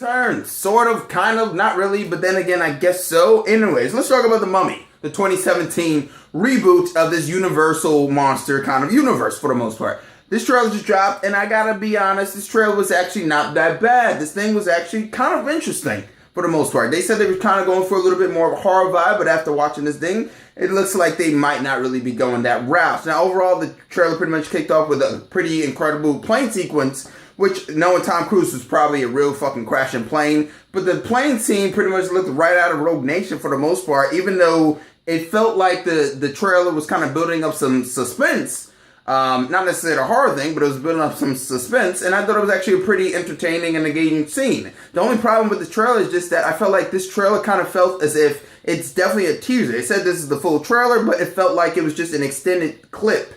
Turn, sort of, kind of, not really, but then again, I guess so. Anyways, let's talk about The Mummy, the 2017 reboot of this Universal monster kind of universe for the most part. This trailer just dropped, and I gotta be honest, this trailer was actually not that bad. This thing was actually kind of interesting for the most part. They said they were kind of going for a little bit more of a horror vibe, but after watching this thing, it looks like they might not really be going that route. Now, overall, the trailer pretty much kicked off with a pretty incredible plane sequence, which, knowing Tom Cruise, was probably a real fucking crashing plane. But the plane scene pretty much looked right out of Rogue Nation for the most part, even though it felt like the trailer was kind of building up some suspense. Not necessarily a horror thing, but it was building up some suspense, and I thought it was actually a pretty entertaining and engaging scene. The only problem with the trailer is just that I felt like this trailer kind of felt as if it's definitely a teaser. It said this is the full trailer, but it felt like it was just an extended clip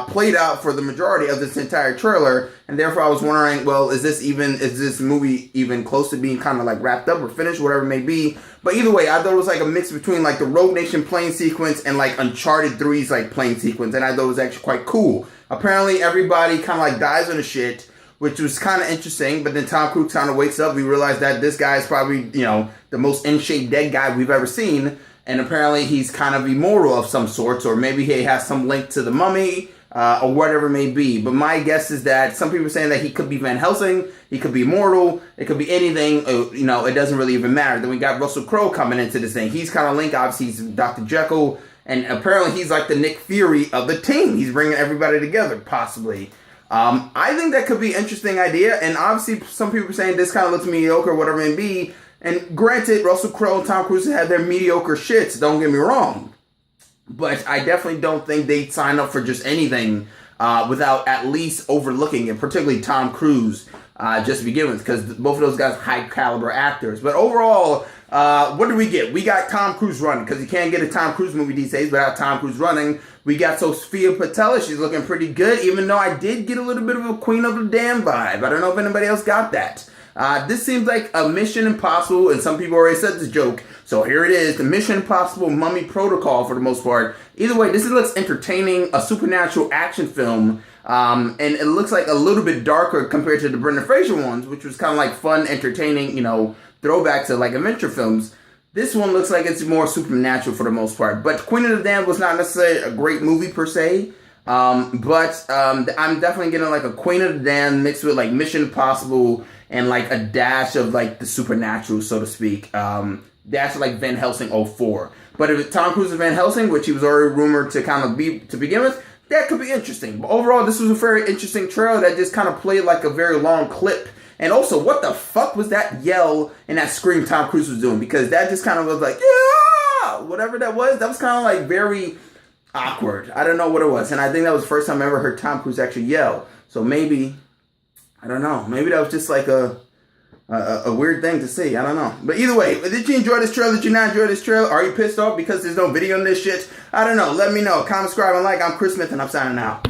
played out for the majority of this entire trailer, and therefore I was wondering, well, is this movie even close to being kind of like wrapped up or finished, whatever it may be. But either way, I thought it was like a mix between like the Rogue Nation plane sequence and like Uncharted 3's like plane sequence, and I thought it was actually quite cool. Apparently everybody kind of like dies on the shit, which was kind of interesting, but then Tom Cruise kind of wakes up. We realize that this guy is probably, you know, the most in-shape dead guy we've ever seen. And apparently he's kind of immortal of some sorts, or maybe he has some link to the Mummy, or whatever it may be. But my guess is that some people are saying that he could be Van Helsing, he could be immortal, it could be anything, you know, it doesn't really even matter. Then we got Russell Crowe coming into this thing. He's kind of linked, obviously he's Dr. Jekyll, and apparently he's like the Nick Fury of the team. He's bringing everybody together, possibly. I think that could be an interesting idea, and obviously some people are saying this kind of looks mediocre, whatever it may be. And granted, Russell Crowe and Tom Cruise had their mediocre shits, don't get me wrong. But I definitely don't think they'd sign up for just anything without at least overlooking it, particularly Tom Cruise, just to begin with, because both of those guys are high-caliber actors. But overall, what do we get? We got Tom Cruise running, because you can't get a Tom Cruise movie these days without Tom Cruise running. We got Sofia Boutella. She's looking pretty good, even though I did get a little bit of a Queen of the Damned vibe. I don't know if anybody else got that. This seems like a Mission Impossible, and some people already said this joke, so here it is, the Mission Impossible Mummy Protocol for the most part. Either way, this looks entertaining, a supernatural action film, and it looks like a little bit darker compared to the Brendan Fraser ones, which was kind of like fun, entertaining, you know, throwback to like adventure films. This one looks like it's more supernatural for the most part, but Queen of the Damned was not necessarily a great movie per se. I'm definitely getting like a Queen of the Damned mixed with like Mission Impossible and like a dash of like the supernatural, so to speak. Dash of like Van Helsing 04. But if Tom Cruise is Van Helsing, which he was already rumored to kind of be to begin with, that could be interesting. But overall, this was a very interesting trailer that just kind of played like a very long clip. And also, what the fuck was that yell and that scream Tom Cruise was doing? Because that just kind of was like, yeah, whatever that was kind of like very awkward. I don't know what it was. And I think that was the first time I ever heard Tom Cruise actually yell. So maybe, I don't know, maybe that was just like a weird thing to see. I don't know. But either way, did you enjoy this trailer? Did you not enjoy this trailer? Are you pissed off because there's no video on this shit? I don't know. Let me know. Comment, subscribe, and like. I'm Chris Smith, and I'm signing out.